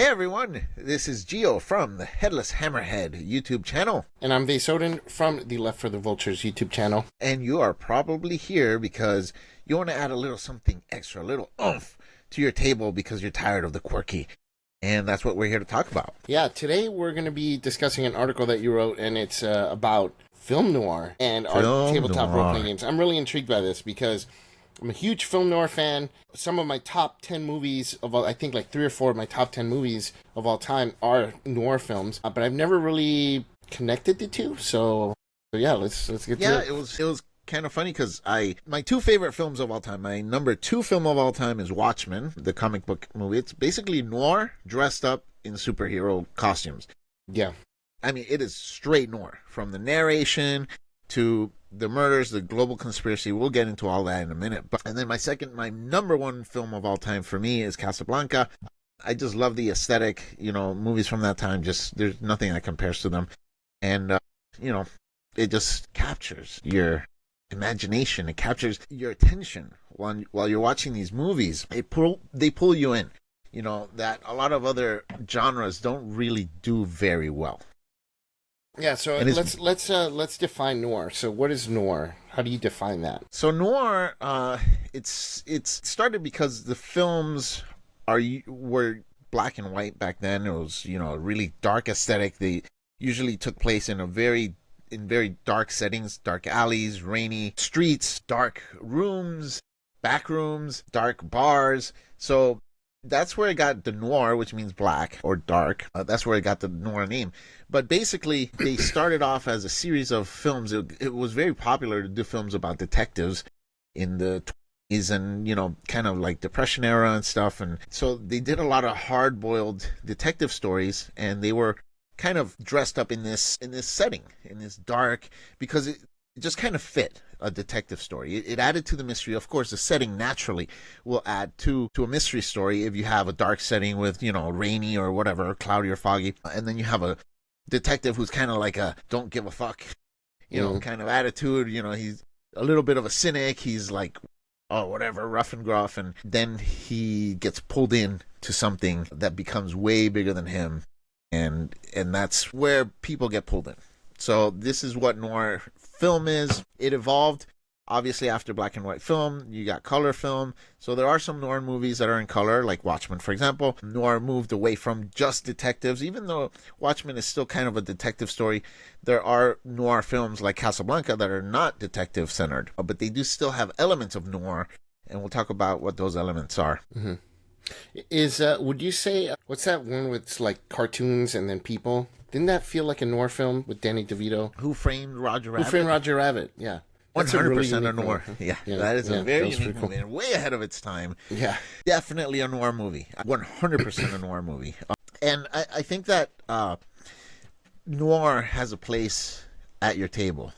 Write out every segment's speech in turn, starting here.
Hey everyone, this is Gio from the Headless Hammerhead YouTube channel. And I'm Vasoden from the Left for the Vultures YouTube channel. And you are probably here because you want to add a little something extra, a little oomph to your table because you're tired of the quirky. And that's what we're here to talk about. Yeah, today we're going to be discussing an article that you wrote, and it's about film noir and our tabletop role-playing games. I'm really intrigued by this because I'm a huge film noir fan. Some of my top 10 movies of all, I think like 3 or 4 of my top 10 movies of all time are noir films, but I've never really connected the two. So yeah, let's get to it. Yeah, it was kind of funny because my 2 favorite films of all time, my number 2 film of all time is Watchmen, the comic book movie. It's basically noir dressed up in superhero costumes. Yeah. I mean, it is straight noir from the narration to the murders, the global conspiracy. We'll get into all that in a minute. And then my number 1 film of all time for me is Casablanca. I just love the aesthetic, movies from that time. Just there's nothing that compares to them. And, it just captures your imagination. It captures your attention while you're watching these movies. They pull you in, that a lot of other genres don't really do very well. Yeah, so let's define noir. So what is noir? How do you define that? So noir, it's started because the films were black and white back then. It was a really dark aesthetic. They usually took place in very dark settings, dark alleys, rainy streets, dark rooms, back rooms, dark bars. So that's where it got the noir, which means black or dark. That's where it got the noir name. But basically, they started off as a series of films. It was very popular to do films about detectives in the 20s and, kind of like Depression era and stuff. And so they did a lot of hard-boiled detective stories, and they were kind of dressed up in this setting, in this dark, because it just kind of fit a detective story. It added to the mystery. Of course, the setting naturally will add to a mystery story if you have a dark setting with, rainy or whatever, cloudy or foggy. And then you have a detective who's kind of like a don't give a fuck, kind of attitude. He's a little bit of a cynic. He's like, oh, whatever, rough and gruff. And then he gets pulled in to something that becomes way bigger than him. And that's where people get pulled in. So this is what noir film is. It evolved, obviously, after black and white film. You got color film. So there are some noir movies that are in color, like Watchmen, for example. Noir moved away from just detectives. Even though Watchmen is still kind of a detective story, there are noir films like Casablanca that are not detective-centered, but they do still have elements of noir, and we'll talk about what those elements are. Mm-hmm. Would you say, what's that one with like cartoons and then people? Didn't that feel like a noir film with Danny DeVito? Who Framed Roger Rabbit? Who Framed Roger Rabbit, yeah. 100% a noir. Yeah, that is a very unique cool movie and way ahead of its time. Yeah. Definitely a noir movie. 100% a noir movie. And I think that noir has a place at your table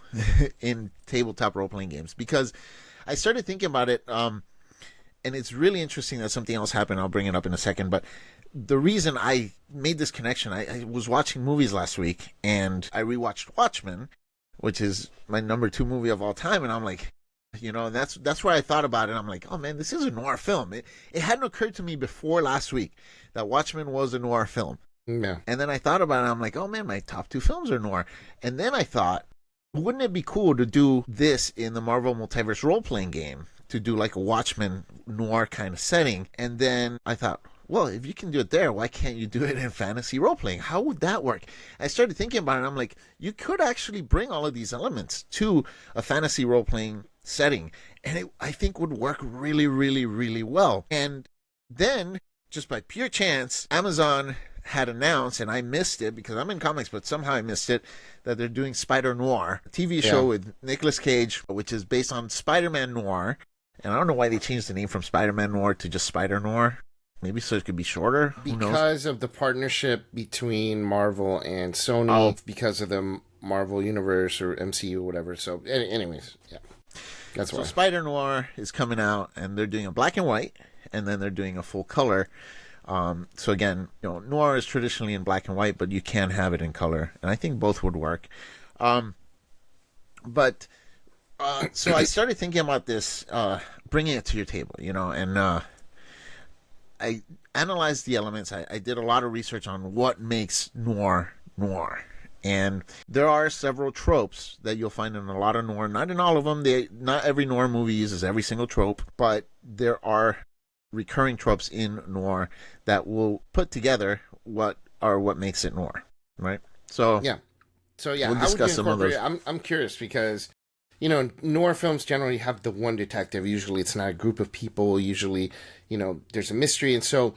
in tabletop role-playing games, because I started thinking about it, and it's really interesting that something else happened. I'll bring it up in a second. But the reason I made this connection, I was watching movies last week, and I rewatched Watchmen, which is my number 2 movie of all time. And I'm like, that's where I thought about it. I'm like, oh, man, this is a noir film. It hadn't occurred to me before last week that Watchmen was a noir film. Yeah. And then I thought about it. I'm like, oh, man, my top 2 films are noir. And then I thought, wouldn't it be cool to do this in the Marvel Multiverse role-playing game? To do like a Watchmen noir kind of setting. And then I thought, well, if you can do it there, why can't you do it in fantasy role-playing? How would that work? I started thinking about it, and I'm like, you could actually bring all of these elements to a fantasy role-playing setting, and it, I think, would work really, really, really well. And then, just by pure chance, Amazon had announced, and I missed it because I'm in comics, but somehow I missed it, that they're doing Spider Noir, a TV show with Nicolas Cage, which is based on Spider-Man Noir. And I don't know why they changed the name from Spider-Man Noir to just Spider Noir. Maybe so it could be shorter. Because of the partnership between Marvel and Sony, because of the Marvel Universe or MCU or whatever. So, anyways, yeah. That's why. So Spider Noir is coming out, and they're doing a black and white, and then they're doing a full color. So again, noir is traditionally in black and white, but you can have it in color. And I think both would work. So I started thinking about this, bringing it to your table, and I analyzed the elements. I did a lot of research on what makes noir noir. And there are several tropes that you'll find in a lot of noir. Not in all of them. Not every noir movie uses every single trope, but there are recurring tropes in noir that will put together what makes it noir, right? So yeah, we'll discuss some of those. I'm curious because noir films generally have the one detective. Usually, it's not a group of people. Usually, there's a mystery, and so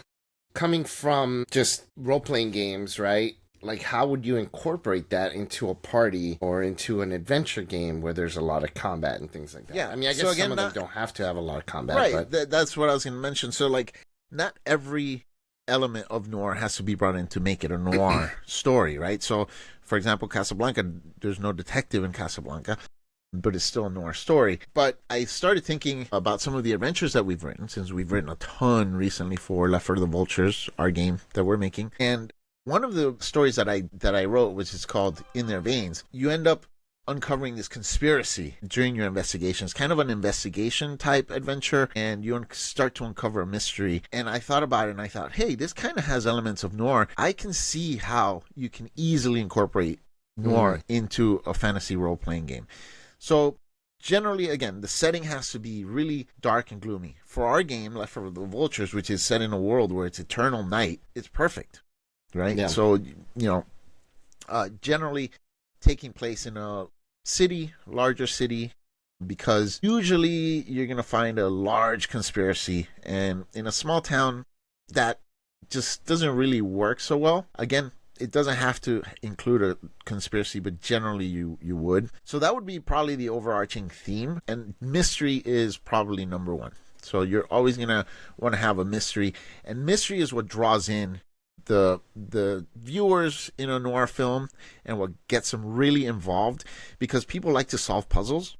coming from just role playing games, right? Like, how would you incorporate that into a party or into an adventure game where there's a lot of combat and things like that? Yeah. I mean, I guess some of them don't have to have a lot of combat. Right. But... That's what I was going to mention. So, like, not every element of noir has to be brought in to make it a noir story, right? So, for example, Casablanca, there's no detective in Casablanca, but it's still a noir story. But I started thinking about some of the adventures that we've written, since we've written a ton recently for Left for the Vultures, our game that we're making. And one of the stories that I wrote, which is called In Their Veins, you end up uncovering this conspiracy during your investigation. It's kind of an investigation type adventure, and you start to uncover a mystery. And I thought about it, and I thought, hey, this kind of has elements of noir. I can see how you can easily incorporate noir into a fantasy role-playing game. So generally, again, the setting has to be really dark and gloomy. For our game, Left for the Vultures, which is set in a world where it's eternal night, it's perfect. Right? Yeah. So, generally taking place in a larger city, because usually you're going to find a large conspiracy. And in a small town, that just doesn't really work so well. Again, it doesn't have to include a conspiracy, but generally you would. So that would be probably the overarching theme. And mystery is probably number one. So you're always going to want to have a mystery. And mystery is what draws in the viewers in a noir film and what gets them really involved, because people like to solve puzzles,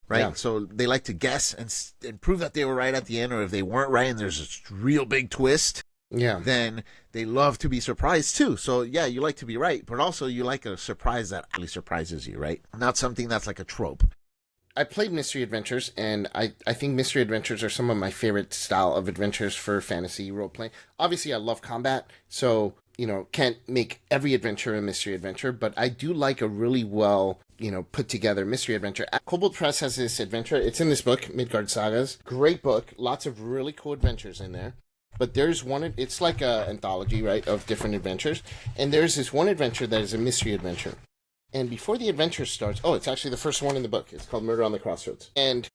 right? Yeah. So they like to guess and prove that they were right at the end, or if they weren't right and there's a real big twist, then they love to be surprised too. So yeah, you like to be right, but also you like a surprise that actually surprises you, right? Not something that's like a trope. I played mystery adventures, and I think mystery adventures are some of my favorite style of adventures for fantasy role-playing. Obviously, I love combat, so, can't make every adventure a mystery adventure, but I do like a really well, put-together mystery adventure. Kobold Press has this adventure. It's in this book, Midgard Sagas. Great book. Lots of really cool adventures in there. But there's one, it's like an anthology, right, of different adventures, and there's this one adventure that is a mystery adventure. And before the adventure starts, it's actually the first one in the book. It's called Murder on the Crossroads. And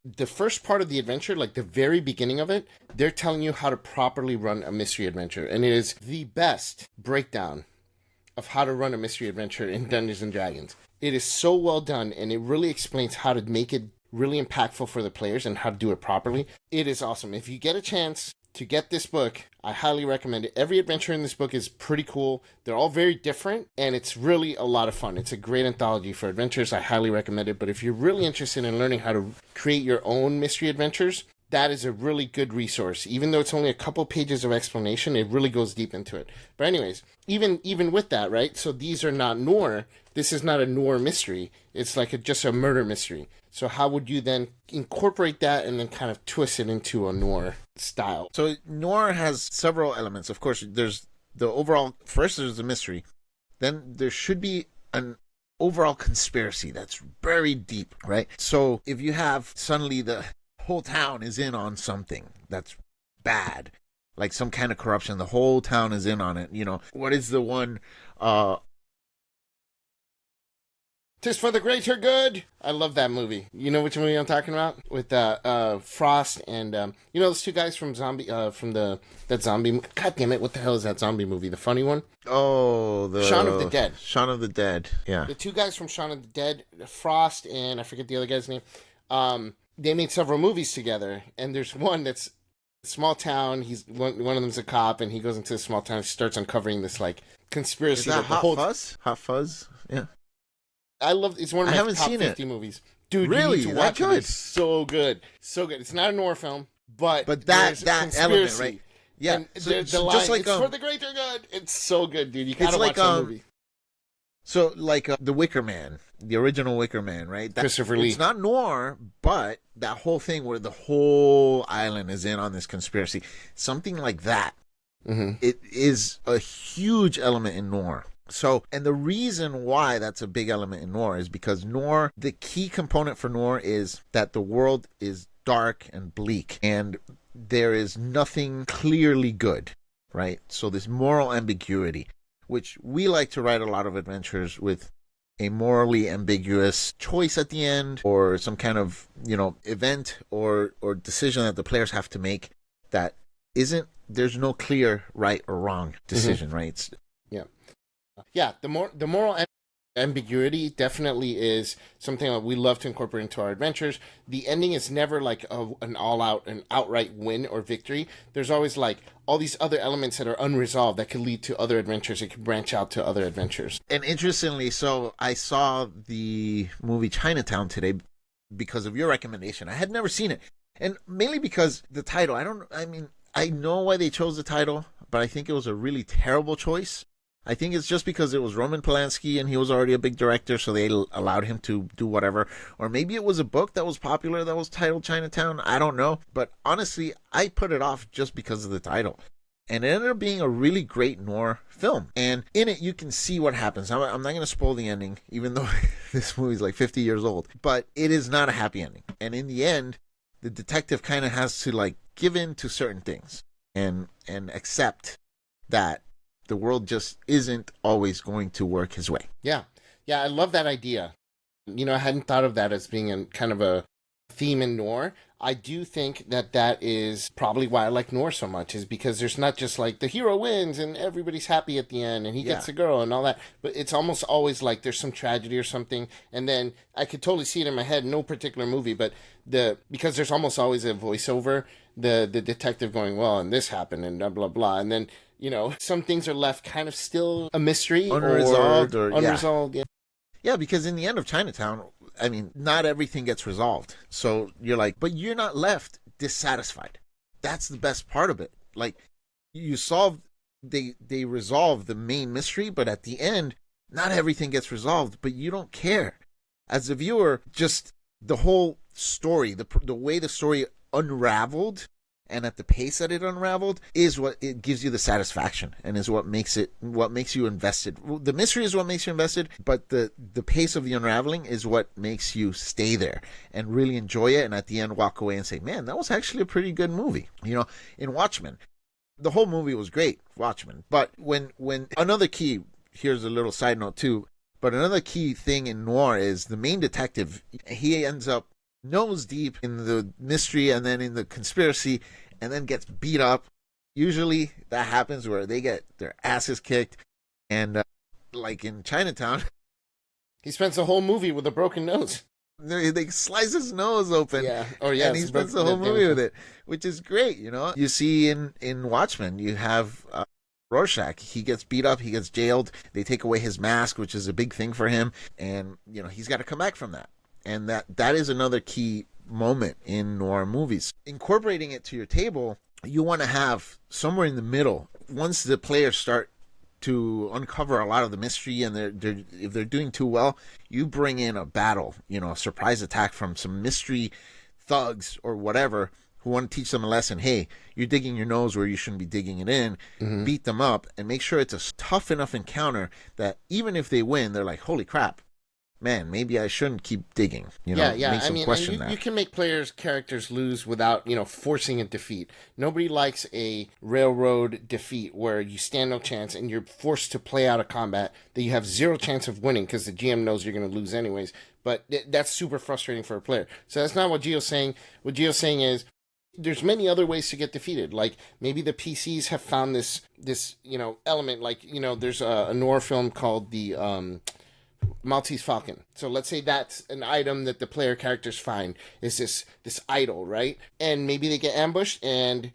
the first part of the adventure, like the very beginning of it, they're telling you how to properly run a mystery adventure. And it is the best breakdown of how to run a mystery adventure in Dungeons & Dragons. It is so well done, and it really explains how to make it really impactful for the players and how to do it properly. It is awesome. If you get a chance to get this book, I highly recommend it. Every adventure in this book is pretty cool. They're all very different, and it's really a lot of fun. It's a great anthology for adventures. I highly recommend it. But if you're really interested in learning how to create your own mystery adventures, that is a really good resource. Even though it's only a couple pages of explanation, it really goes deep into it. But anyways, even with that, right? So these are not noir. This is not a noir mystery. It's like just a murder mystery. So how would you then incorporate that and then kind of twist it into a noir style? So noir has several elements. Of course, there's the overall, first there's the mystery. Then there should be an overall conspiracy that's very deep, right? So if you have suddenly the whole town is in on something that's bad, like some kind of corruption, the whole town is in on it. What is the one, 'Tis for the greater good. I love that movie. You know which movie I'm talking about? With Frost and those two guys from that zombie. God damn it! What the hell is that zombie movie? The funny one? Oh, the Shaun of the Dead. Shaun of the Dead. Yeah. The two guys from Shaun of the Dead, Frost and I forget the other guy's name. They made several movies together, and there's one that's a small town. He's one of them's a cop, and he goes into a small town and starts uncovering this like conspiracy. Is that Hot Fuzz? Hot Fuzz. Yeah. It's one of my top 50 movies. Dude, really? You need to watch it. It's so good. So good. It's not a noir film, but that element, right? Yeah. And the line, just like, it's for the greater good. It's so good, dude. You gotta watch that movie. So, like the Wicker Man, the original Wicker Man, right? Christopher Lee. It's not noir, but that whole thing where the whole island is in on this conspiracy, something like that. Mm-hmm. It is a huge element in noir. So, and the reason why that's a big element in noir is because noir, the key component for noir is that the world is dark and bleak, and there is nothing clearly good, right? So, this moral ambiguity, which we like to write a lot of adventures with a morally ambiguous choice at the end, or some kind of, event or decision that the players have to make that there's no clear right or wrong decision, right? Yeah, the moral ambiguity definitely is something that we love to incorporate into our adventures. The ending is never like an outright win or victory. There's always like all these other elements that are unresolved that could lead to other adventures. It could branch out to other adventures. And interestingly, so I saw the movie Chinatown today because of your recommendation. I had never seen it, and mainly because the title. I know why they chose the title, but I think it was a really terrible choice. I think it's just because it was Roman Polanski and he was already a big director, so they allowed him to do whatever. Or maybe it was a book that was popular that was titled Chinatown. I don't know. But honestly, I put it off just because of the title. And it ended up being a really great noir film. And in it, you can see what happens. I'm not going to spoil the ending, even though this movie's like 50 years old. But it is not a happy ending. And in the end, the detective kind of has to like give in to certain things and accept that the world just isn't always going to work his way. Yeah, I love that idea. I hadn't thought of that as being a kind of a theme in noir. I do think that is probably why I like noir so much, is because there's not just like the hero wins and everybody's happy at the end and he gets the girl and all that, but it's almost always like there's some tragedy or something. And then I could totally see it in my head, no particular movie, but because there's almost always a voiceover, the detective going, well, and this happened and blah blah blah, and then some things are left kind of still a mystery, unresolved. Yeah, because in the end of Chinatown, not everything gets resolved. So you're like, but you're not left dissatisfied. That's the best part of it. Like, you they resolve the main mystery, but at the end, not everything gets resolved, but you don't care. As a viewer, just the whole story, the way the story unraveled, and at the pace that it unraveled, is what it gives you the satisfaction, and is what makes you invested. The mystery is what makes you invested, but the pace of the unraveling is what makes you stay there and really enjoy it, and at the end walk away and say, man, that was actually a pretty good movie. In Watchmen, the whole movie was great, Watchmen, but when another key, here's a little side note too, but another key thing in noir is the main detective, he ends up nose deep in the mystery and then in the conspiracy, and then gets beat up. Usually that happens where they get their asses kicked, and like in Chinatown, he spends the whole movie with a broken nose. They slice his nose open, and he spends the whole movie with it, which is great. You see in Watchmen, you have Rorschach. He gets beat up, he gets jailed, they take away his mask, which is a big thing for him, and he's got to come back from that. And that is another key moment in noir movies. Incorporating it to your table, you want to have somewhere in the middle. Once the players start to uncover a lot of the mystery, and if they're doing too well, you bring in a battle, a surprise attack from some mystery thugs or whatever who want to teach them a lesson. Hey, you're digging your nose where you shouldn't be digging it in. Mm-hmm. Beat them up and make sure it's a tough enough encounter that even if they win, they're like, holy crap, man, maybe I shouldn't keep digging. Make them question that. You can make characters lose without, forcing a defeat. Nobody likes a railroad defeat where you stand no chance and you're forced to play out a combat that you have zero chance of winning because the GM knows you're going to lose anyways. But that's super frustrating for a player. So that's not what Gio's saying. What Gio's saying is there's many other ways to get defeated. Like maybe the PCs have found this element. Like, there's a noir film called the Maltese Falcon. So let's say that's an item that the player characters find is this idol, right? And maybe they get ambushed and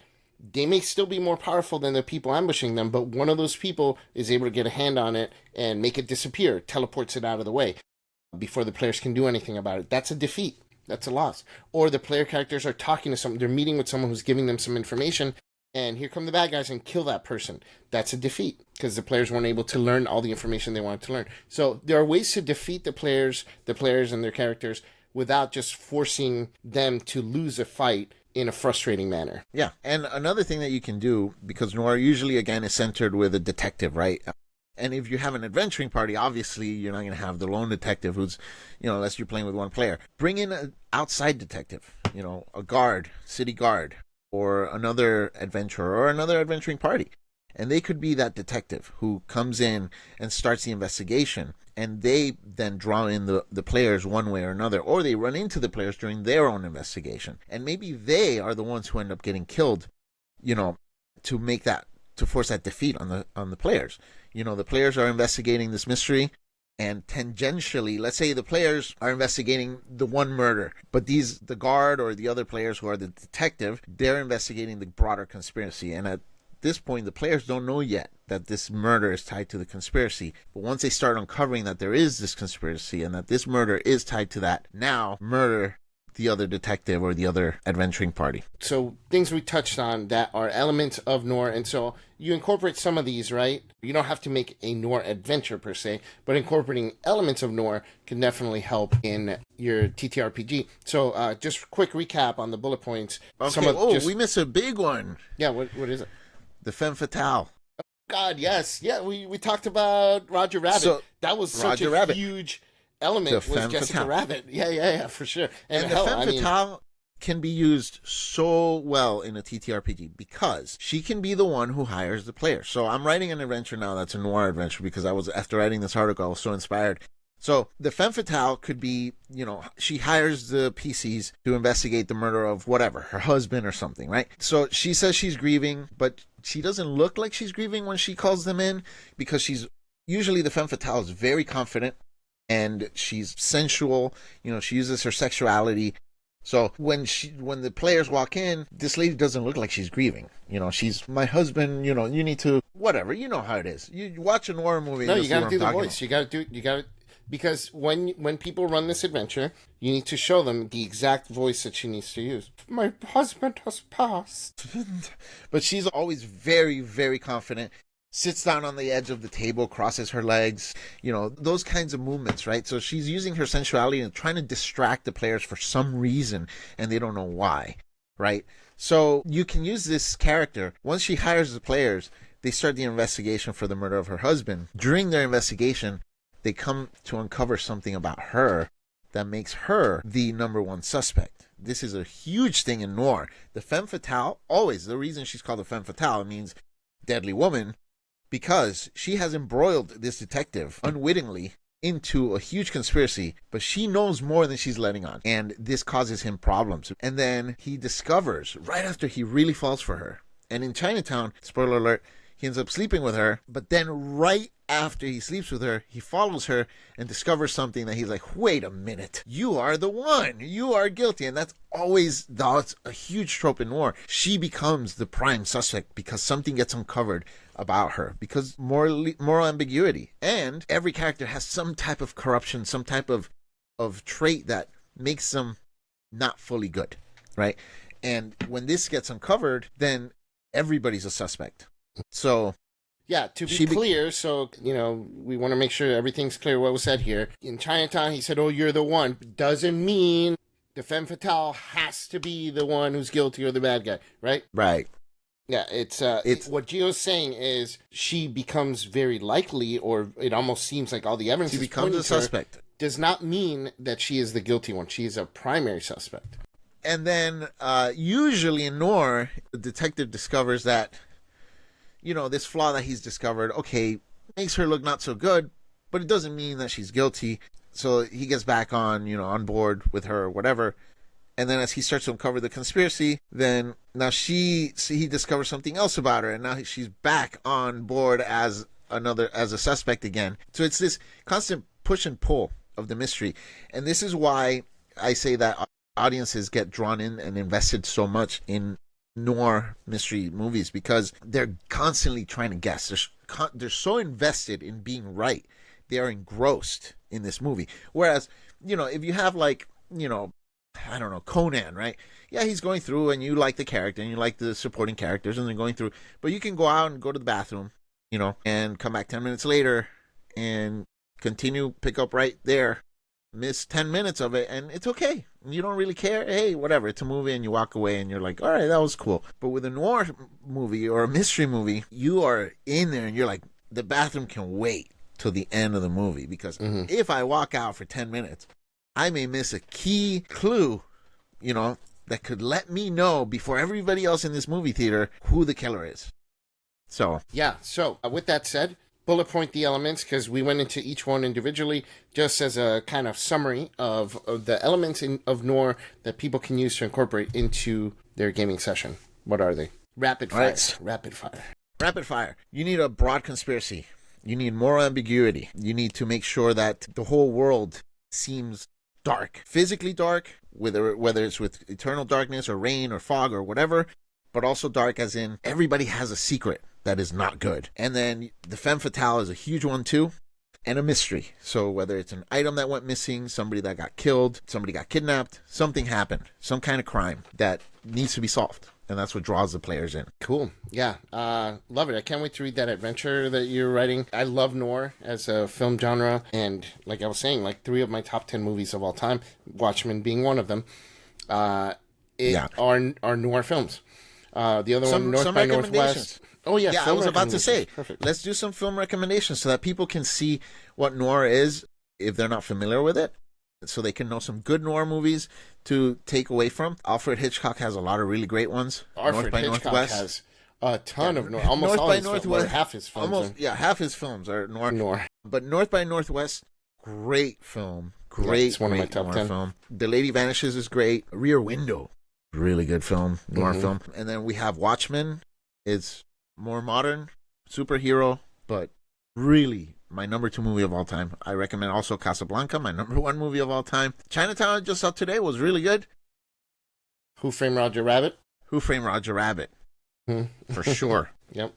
they may still be more powerful than the people ambushing them, but one of those people is able to get a hand on it and make it disappear, teleports it out of the way before the players can do anything about it. That's a defeat. That's a loss. Or the player characters are talking to someone, they're meeting with someone who's giving them some information, and here come the bad guys and kill that person. That's a defeat because the players weren't able to learn all the information they wanted to learn. So there are ways to defeat the players and their characters without just forcing them to lose a fight in a frustrating manner. Yeah, and another thing that you can do, because noir usually, again, is centered with a detective, right? And if you have an adventuring party, obviously you're not going to have the lone detective who's, unless you're playing with one player. Bring in an outside detective, a guard, city guard, or another adventurer or another adventuring party. And they could be that detective who comes in and starts the investigation, and they then draw in the players one way or another, or they run into the players during their own investigation. And maybe they are the ones who end up getting killed, to force that defeat on the players. The players are investigating this mystery, and tangentially, let's say the players are investigating the one murder, but the guard or the other players who are the detective, they're investigating the broader conspiracy. And at this point, the players don't know yet that this murder is tied to the conspiracy. But once they start uncovering that there is this conspiracy and that this murder is tied to that, now murder the other detective or the other adventuring party. So things we touched on that are elements of noir, and so you incorporate some of these, right? You don't have to make a noir adventure per se, but incorporating elements of noir can definitely help in your TTRPG. So just quick recap on the bullet points. Okay, we missed a big one. Yeah, what is it? The femme fatale. God, yes. Yeah, we talked about Roger Rabbit. So, that was such a huge element was Jessica Rabbit. Yeah, for sure. And the femme fatale can be used so well in a TTRPG because she can be the one who hires the player. So I'm writing an adventure now that's a noir adventure because after writing this article, I was so inspired. So the femme fatale could be, she hires the PCs to investigate the murder of whatever, her husband or something, right? So she says she's grieving, but she doesn't look like she's grieving when she calls them in because usually the femme fatale is very confident and she's sensual, she uses her sexuality. So when the players walk in, this lady doesn't look like she's grieving. She's my husband, you need to, whatever, you know how it is. You watch a noir movie. No, you got to do the voice. You got to because when people run this adventure, you need to show them the exact voice that she needs to use. My husband has passed. But she's always very, very confident. Sits down on the edge of the table, crosses her legs, those kinds of movements, right? So she's using her sensuality and trying to distract the players for some reason, and they don't know why, right? So you can use this character. Once she hires the players, they start the investigation for the murder of her husband. During their investigation, they come to uncover something about her that makes her the number one suspect. This is a huge thing in noir. The femme fatale, always, the reason she's called a femme fatale means deadly woman, because she has embroiled this detective unwittingly into a huge conspiracy, but she knows more than she's letting on, and this causes him problems. And then he discovers, right after he really falls for her, and in Chinatown, spoiler alert, he ends up sleeping with her, but then right after he sleeps with her, he follows her and discovers something that he's like, wait a minute, you are the one, you are guilty. And that's a huge trope in noir. She becomes the prime suspect because something gets uncovered about her, because moral ambiguity. And every character has some type of corruption, some type of trait that makes them not fully good, right? And when this gets uncovered, then everybody's a suspect. So yeah, to be clear, so, we want to make sure everything's clear what was said here. In Chinatown, he said, oh, you're the one. Doesn't mean the femme fatale has to be the one who's guilty or the bad guy, right? Right. Yeah, it's what Gio's saying is she becomes very likely, or it almost seems like all the evidence she becomes a suspect. Does not mean that she is the guilty one. She is a primary suspect. And then usually in noir, the detective discovers that, this flaw that he's discovered, okay, makes her look not so good, but it doesn't mean that she's guilty. So he gets back on board with her or whatever. And then as he starts to uncover the conspiracy, then now he discovers something else about her, and now she's back on board as a suspect again. So it's this constant push and pull of the mystery. And this is why I say that audiences get drawn in and invested so much in noir mystery movies, because they're constantly trying to guess. They're so invested in being right. They are engrossed in this movie. Whereas, if you have I don't know, Conan, right? Yeah, he's going through, and you like the character, and you like the supporting characters, and they're going through. But you can go out and go to the bathroom, and come back 10 minutes later and continue, pick up right there, miss 10 minutes of it, and it's okay. You don't really care. Hey, whatever. It's a movie, and you walk away, and you're like, all right, that was cool. But with a noir movie or a mystery movie, you are in there, and you're like, the bathroom can wait till the end of the movie, because if I walk out for 10 minutes, I may miss a key clue, that could let me know before everybody else in this movie theater who the killer is. So with that said, bullet point the elements, because we went into each one individually just as a kind of summary of the elements of noir that people can use to incorporate into their gaming session. What are they? Rapid fire. Right. Rapid fire. You need a broad conspiracy. You need moral ambiguity. You need to make sure that the whole world seems dark, physically dark, whether it's with eternal darkness or rain or fog or whatever, but also dark as in everybody has a secret that is not good. And then the femme fatale is a huge one too, and a mystery. So whether it's an item that went missing, somebody that got killed, somebody got kidnapped, something happened, some kind of crime that needs to be solved. And that's what draws the players in. Cool. Yeah. Love it. I can't wait to read that adventure that you're writing. I love noir as a film genre. And like I was saying, like 3 of my top 10 movies of all time, Watchmen being one of them, are noir films. The other one, North by Northwest. Oh, yeah. Yeah, I was about to say, let's do some film recommendations so that people can see what noir is if they're not familiar with it. So they can know some good noir movies to take away from. Alfred Hitchcock has a lot of really great ones. North by Northwest has a ton of noir. Almost North all by Northwest, half his films. Half his films are noir. But North by Northwest, great film. It's one of my top 10. Film. The Lady Vanishes is great. Rear Window, really good film, noir film. And then we have Watchmen. It's more modern, superhero, but really my number 2 movie of all time. I recommend also Casablanca, my number 1 movie of all time. Chinatown, I just saw today, was really good. Who Framed Roger Rabbit? Who Framed Roger Rabbit. For sure. Yep.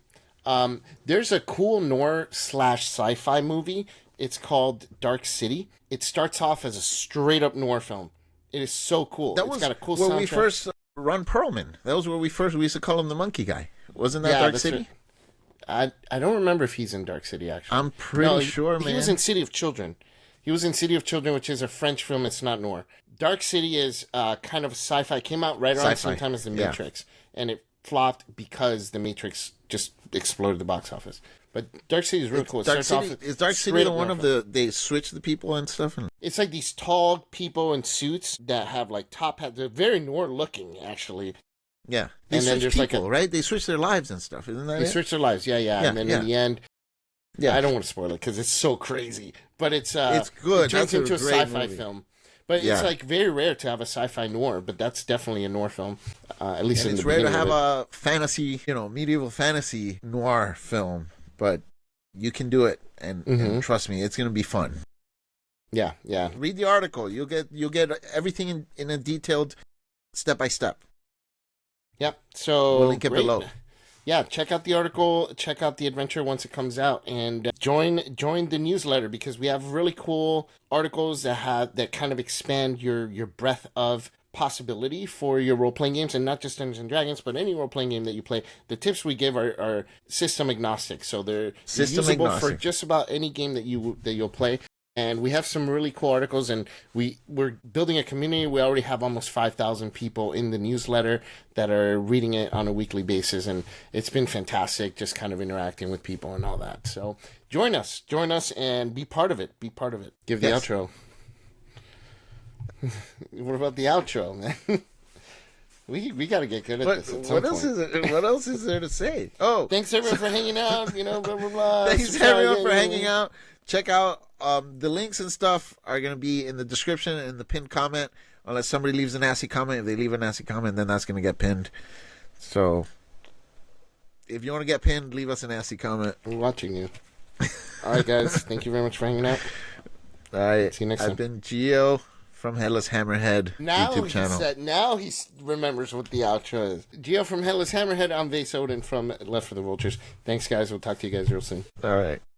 There's a cool noir / sci-fi movie. It's called Dark City. It starts off as a straight up noir film. It is so cool. It's got a cool soundtrack. We first Ron Perlman. That was where we used to call him the monkey guy. Wasn't that Dark City? Right. I don't remember if he's in Dark City, actually. I'm pretty sure, man. He was in City of Children. Which is a French film. It's not noir. Dark City is kind of a sci-fi. Came out right around the same time as The Matrix. And it flopped because The Matrix just exploded the box office. But Dark City is really cool. Is Dark City the one of they switch the people and stuff? It's like these tall people in suits that have like top hats. They're very noir looking, actually. Yeah. They switch people, right? They switch their lives and stuff. Isn't that it? They switch their lives, yeah. And then in the end, I don't want to spoil it because it's so crazy. But it's good. It turns into a sci-fi film. But it's like very rare to have a sci-fi noir, but that's definitely a noir film. At least in the beginning. It's rare to have a fantasy, medieval fantasy noir film, but you can do it, and trust me, it's going to be fun. Yeah. Read the article. You'll get everything in a detailed step by step. Yep. So we'll link it below. Yeah, check out the article, check out the adventure once it comes out, and join the newsletter because we have really cool articles that kind of expand your breadth of possibility for your role-playing games, and not just Dungeons and Dragons, but any role-playing game that you play. The tips we give are system agnostic, so they're usable for just about any game that you'll play. And we have some really cool articles, and we're building a community. We already have almost 5,000 people in the newsletter that are reading it on a weekly basis, and it's been fantastic just kind of interacting with people and all that. So join us, and be part of it. Give the outro. What about the outro, man? We got to get good at this at some point. What else is there to say? Oh, thanks everyone for hanging out. Blah blah blah. Thanks everyone for hanging out. Check out the links and stuff are going to be in the description and the pinned comment. Unless somebody leaves a nasty comment. If they leave a nasty comment, then that's going to get pinned. So if you want to get pinned, leave us a nasty comment. We're watching you. All right, guys. Thank you very much for hanging out. All right. See you next time. I've been Gio from Headless Hammerhead YouTube channel. Now he remembers what the outro is. Gio from Headless Hammerhead. I'm Vase Odin from Left for the Vultures. Thanks, guys. We'll talk to you guys real soon. All right.